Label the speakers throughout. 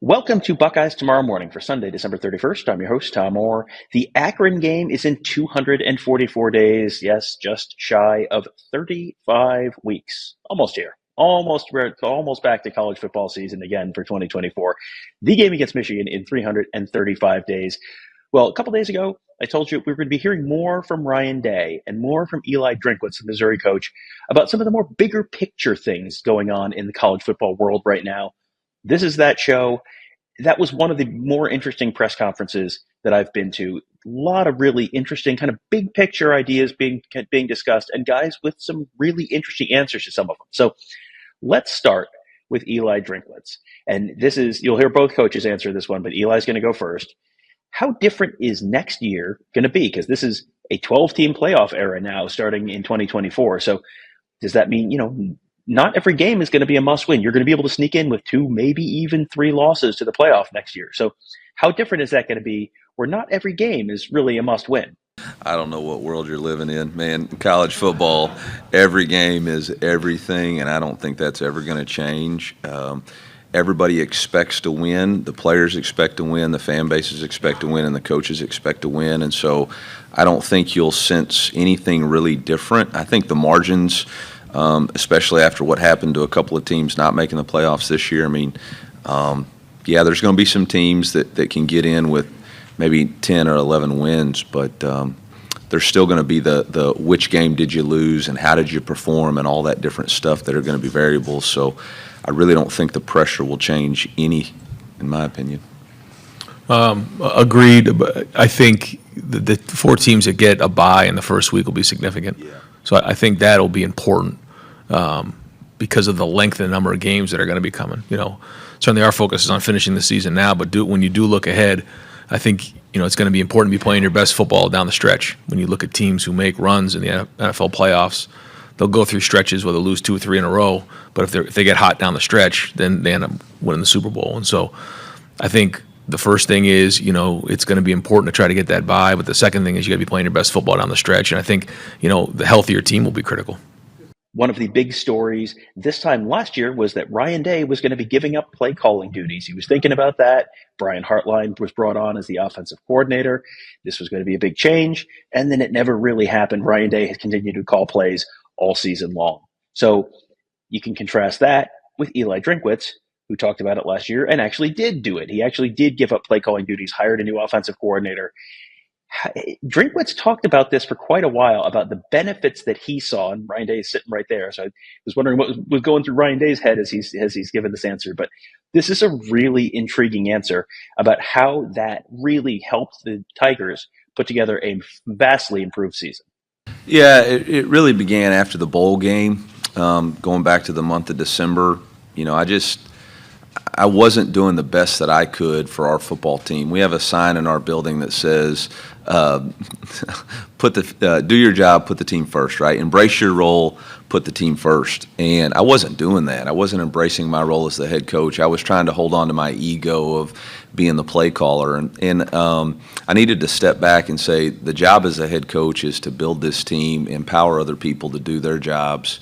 Speaker 1: Welcome to Buckeyes Tomorrow Morning for Sunday, December 31st. I'm your host, Tom Orr. The Akron game is in 244 days. Yes, just shy of 35 weeks. Almost here. Almost back to college football season again for 2024. The game against Michigan in 335 days. Well, a couple days ago, I told you we were going to be hearing more from Ryan Day and more from Eli Drinkwitz, the Missouri coach, about some of the more bigger picture things going on in the college football world right now. This is that show. That was one of the more interesting press conferences that I've been to. A lot of really interesting kind of big picture ideas being discussed, and guys with some really interesting answers to some of them. So let's start with Eli Drinkwitz. And you'll hear both coaches answer this one, but Eli's going to go first. How different is next year going to be? Because this is a 12-team playoff era now starting in 2024. So does that mean, not every game is going to be a must-win. You're going to be able to sneak in with 2, maybe even 3 losses to the playoff next year. So how different is that going to be where not every game is really a must-win?
Speaker 2: I don't know what world you're living in, man. In college football, every game is everything, and I don't think that's ever going to change. Everybody expects to win. The players expect to win. The fan bases expect to win, and the coaches expect to win. And so I don't think you'll sense anything really different. I think the margins – especially after what happened to a couple of teams not making the playoffs this year. I mean, there's going to be some teams that can get in with maybe 10 or 11 wins, but there's still going to be the which game did you lose and how did you perform and all that different stuff that are going to be variables. So I really don't think the pressure will change any, in my opinion.
Speaker 3: Agreed, but I think the 4 teams that get a bye in the first week will be significant.
Speaker 2: Yeah.
Speaker 3: So I think that'll be important because of the length and number of games that are going to be coming. Certainly our focus is on finishing the season now, but when you do look ahead, I think it's going to be important to be playing your best football down the stretch. When you look at teams who make runs in the NFL playoffs, they'll go through stretches where they'll lose 2 or 3 in a row, but if they get hot down the stretch, then they end up winning the Super Bowl. And so I think the first thing is, it's going to be important to try to get that bye, but the second thing is you got to be playing your best football down the stretch, and I think, the healthier team will be critical.
Speaker 1: One of the big stories this time last year was that Ryan Day was going to be giving up play calling duties. He was thinking about that. Brian Hartline was brought on as the offensive coordinator. This was going to be a big change, and then it never really happened. Ryan Day has continued to call plays all season long. So you can contrast that with Eli Drinkwitz, who talked about it last year and actually did do it. He actually did give up play calling duties, hired a new offensive coordinator. Drinkwitz talked about this for quite a while, about the benefits that he saw, and Ryan Day is sitting right there. So I was wondering what was going through Ryan Day's head as he's given this answer. But this is a really intriguing answer about how that really helped the Tigers put together a vastly improved season.
Speaker 2: Yeah, it really began after the bowl game, going back to the month of December. I wasn't doing the best that I could for our football team. We have a sign in our building that says, do your job, put the team first, right? Embrace your role, put the team first. And I wasn't doing that. I wasn't embracing my role as the head coach. I was trying to hold on to my ego of being the play caller. And I needed to step back and say the job as a head coach is to build this team, empower other people to do their jobs,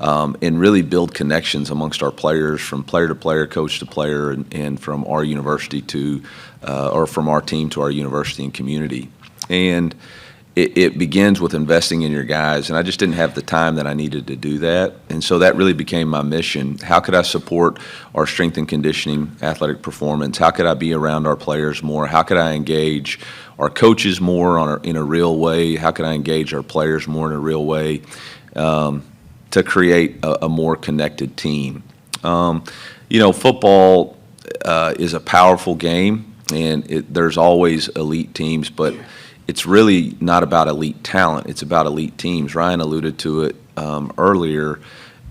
Speaker 2: and really build connections amongst our players, from player to player, coach to player, and from our university or from our team to our university and community. And it begins with investing in your guys, and I just didn't have the time that I needed to do that. And so that really became my mission. How could I support our strength and conditioning, athletic performance? How could I be around our players more? How could I engage our coaches more in a real way? How could I engage our players more in a real way? To create a more connected team. Football is a powerful game, and there's always elite teams, but it's really not about elite talent. It's about elite teams. Ryan alluded to it earlier,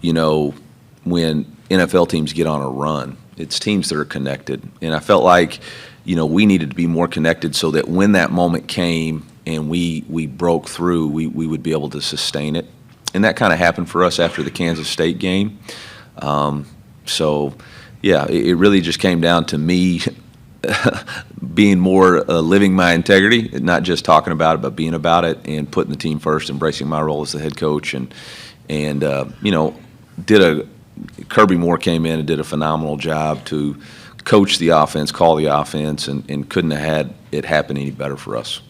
Speaker 2: when NFL teams get on a run, it's teams that are connected. And I felt like, we needed to be more connected so that when that moment came and we broke through, we would be able to sustain it. And that kind of happened for us after the Kansas State game. It really just came down to me being more living my integrity, not just talking about it, but being about it and putting the team first, embracing my role as the head coach. Kirby Moore came in and did a phenomenal job to coach the offense, call the offense, and couldn't have had it happen any better for us.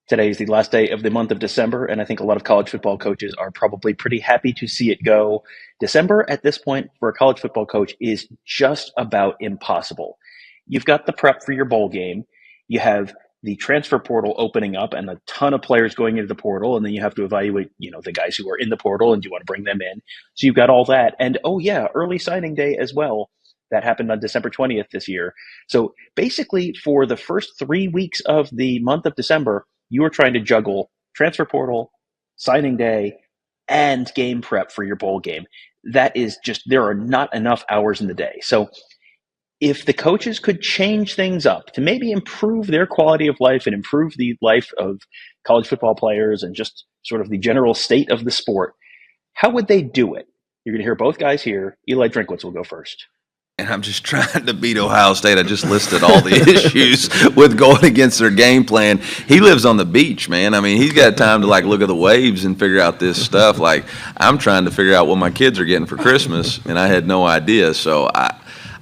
Speaker 1: Today is the last day of the month of December, and I think a lot of college football coaches are probably pretty happy to see it go. December at this point for a college football coach is just about impossible. You've got the prep for your bowl game. You have the transfer portal opening up and a ton of players going into the portal, and then you have to evaluate, the guys who are in the portal and do you want to bring them in. So you've got all that. And early signing day as well. That happened on December 20th this year. So basically for the first 3 weeks of the month of December, you are trying to juggle transfer portal, signing day, and game prep for your bowl game. That is just, there are not enough hours in the day. So if the coaches could change things up to maybe improve their quality of life and improve the life of college football players and just sort of the general state of the sport, how would they do it? You're going to hear both guys here. Eli Drinkwitz will go first.
Speaker 2: And I'm just trying to beat Ohio State. I just listed all the issues with going against their game plan. He lives on the beach, man. I mean, he's got time to look at the waves and figure out this stuff. I'm trying to figure out what my kids are getting for Christmas, and I had no idea. So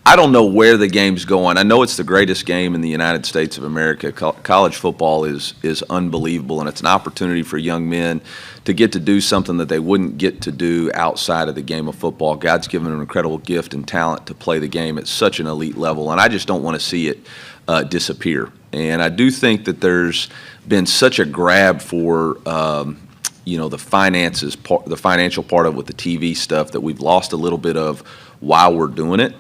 Speaker 2: I don't know where the game's going. I know it's the greatest game in the United States of America. College football is unbelievable, and it's an opportunity for young men to get to do something that they wouldn't get to do outside of the game of football. God's given them an incredible gift and talent to play the game at such an elite level, and I just don't want to see it disappear. And I do think that there's been such a grab for the finances, the financial part of it with the TV stuff, that we've lost a little bit of why we're doing it.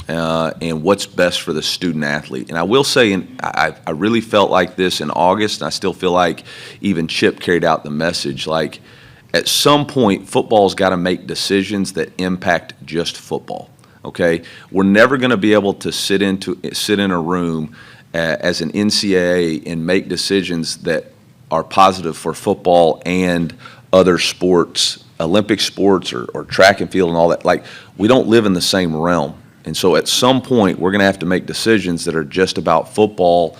Speaker 2: And what's best for the student athlete. And I will say, I really felt like this in August, and I still feel like even Chip carried out the message. At some point, football's got to make decisions that impact just football. Okay, we're never going to be able to sit in a room as an NCAA and make decisions that are positive for football and other sports, Olympic sports or track and field and all that. We don't live in the same realm. And so at some point, we're going to have to make decisions that are just about football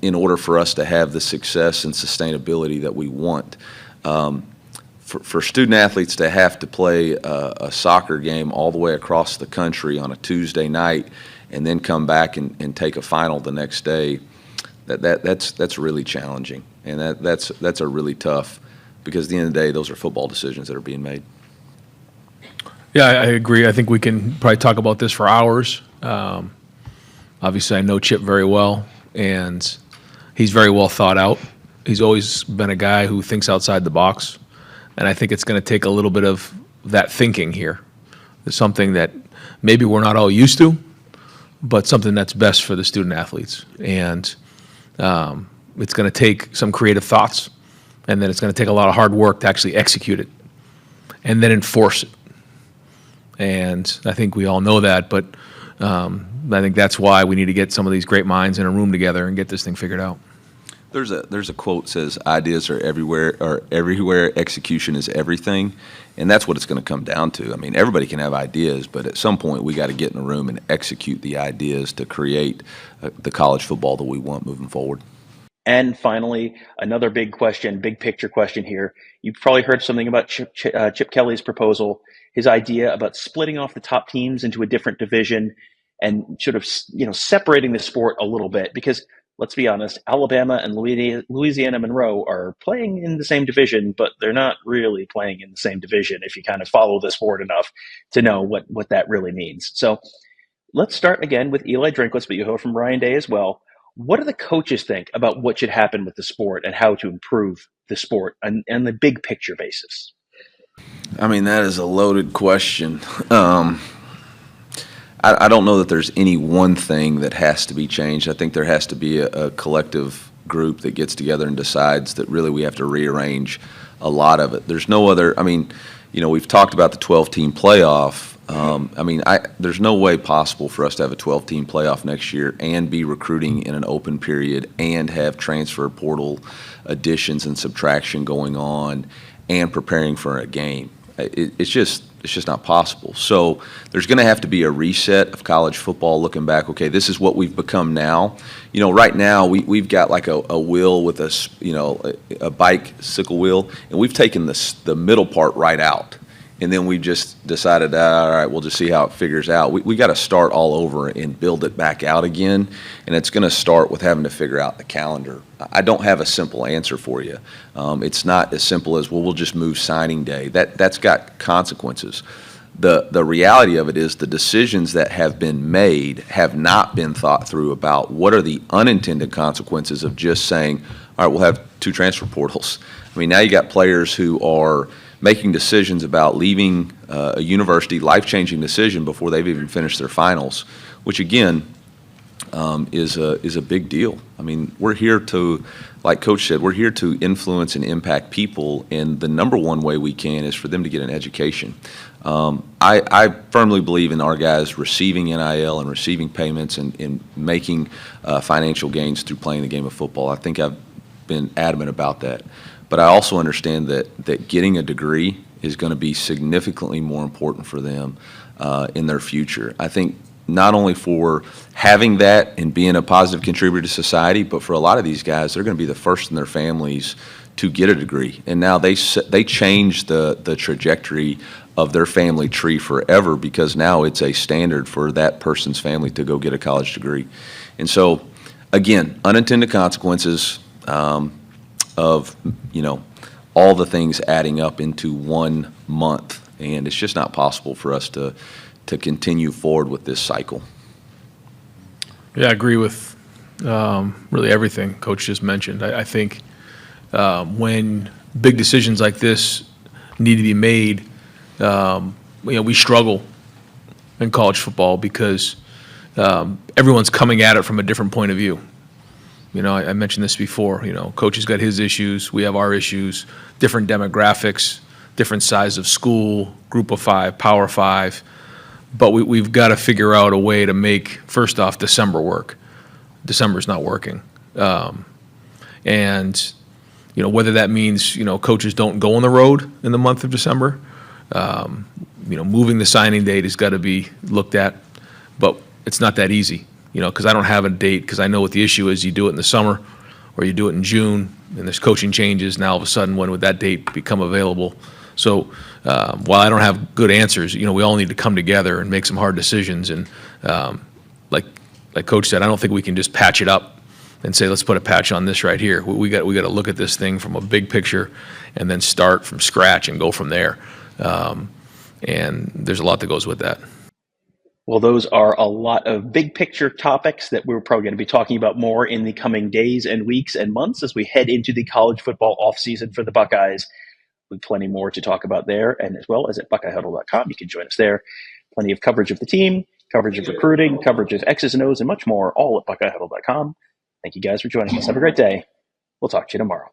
Speaker 2: in order for us to have the success and sustainability that we want. For student athletes to have to play a soccer game all the way across the country on a Tuesday night and then come back and take a final the next day, that's really challenging. And that's a really tough, because at the end of the day, those are football decisions that are being made.
Speaker 3: Yeah, I agree. I think we can probably talk about this for hours. Obviously, I know Chip very well, and he's very well thought out. He's always been a guy who thinks outside the box, and I think it's going to take a little bit of that thinking here. It's something that maybe we're not all used to, but something that's best for the student athletes. And it's going to take some creative thoughts, and then it's going to take a lot of hard work to actually execute it and then enforce it. And I think we all know that, but I think that's why we need to get some of these great minds in a room together and get this thing figured out.
Speaker 2: There's a quote that says, ideas are everywhere, execution is everything. And that's what it's going to come down to. I mean, everybody can have ideas, but at some point we got to get in a room and execute the ideas to create the college football that we want moving forward.
Speaker 1: And finally, another big picture question here. You've probably heard something about Chip Kelly's proposal, his idea about splitting off the top teams into a different division and sort of, separating the sport a little bit. Because let's be honest, Alabama and Louisiana Monroe are playing in the same division, but they're not really playing in the same division if you kind of follow the sport enough to know what that really means. So let's start again with Eli Drinkwitz, but you heard from Ryan Day as well. What do the coaches think about what should happen with the sport and how to improve the sport on the big picture basis?
Speaker 2: I mean, that is a loaded question. I don't know that there's any one thing that has to be changed. I think there has to be a collective group that gets together and decides that really we have to rearrange a lot of it. There's no other, we've talked about the 12-team playoff. There's no way possible for us to have a 12-team playoff next year and be recruiting in an open period and have transfer portal additions and subtraction going on and preparing for a game. It's just not possible. So there's going to have to be a reset of college football, looking back. Okay, this is what we've become now. Right now we've got like a wheel with a bicycle wheel, and we've taken the middle part right out. and then we just decided, all right, we'll just see how it figures out. We got to start all over and build it back out again, and it's going to start with having to figure out the calendar. I don't have a simple answer for you. It's not as simple as, well, we'll just move signing day. That's got consequences. The reality of it is the decisions that have been made have not been thought through about what are the unintended consequences of just saying, all right, we'll have 2 transfer portals. I mean, now you got players who are making decisions about leaving a university, life-changing decision before they've even finished their finals, which again is a big deal. I mean, we're here to, like Coach said, we're here to influence and impact people, and the number one way we can is for them to get an education. I firmly believe in our guys receiving NIL and receiving payments and making financial gains through playing the game of football. I think I've been adamant about that. But I also understand that getting a degree is going to be significantly more important for them in their future. I think not only for having that and being a positive contributor to society, but for a lot of these guys, they're going to be the first in their families to get a degree. And now they change the trajectory of their family tree forever, because now it's a standard for that person's family to go get a college degree. And so, again, unintended consequences of, all the things adding up into 1 month. And it's just not possible for us to continue forward with this cycle.
Speaker 3: Yeah, I agree with really everything Coach just mentioned. I think when big decisions like this need to be made, we struggle in college football because everyone's coming at it from a different point of view. I mentioned this before. Coach has got his issues, we have our issues, different demographics, different size of school, group of 5, power 5. But we've got to figure out a way to make, first off, December work. December's not working. And whether that means, coaches don't go on the road in the month of December, moving the signing date has got to be looked at. But it's not that easy, because I don't have a date, because I know what the issue is. You do it in the summer or you do it in June, and there's coaching changes. Now, all of a sudden, when would that date become available? So while I don't have good answers, we all need to come together and make some hard decisions. And like Coach said, I don't think we can just patch it up and say, let's put a patch on this right here. We got to look at this thing from a big picture and then start from scratch and go from there. And there's a lot that goes with that.
Speaker 1: Well, those are a lot of big picture topics that we're probably going to be talking about more in the coming days and weeks and months as we head into the college football offseason for the Buckeyes. With plenty more to talk about there, and as well as at BuckeyeHuddle.com. You can join us there. Plenty of coverage of the team, coverage of recruiting, coverage of X's and O's, and much more, all at BuckeyeHuddle.com. Thank you guys for joining us. Have a great day. We'll talk to you tomorrow.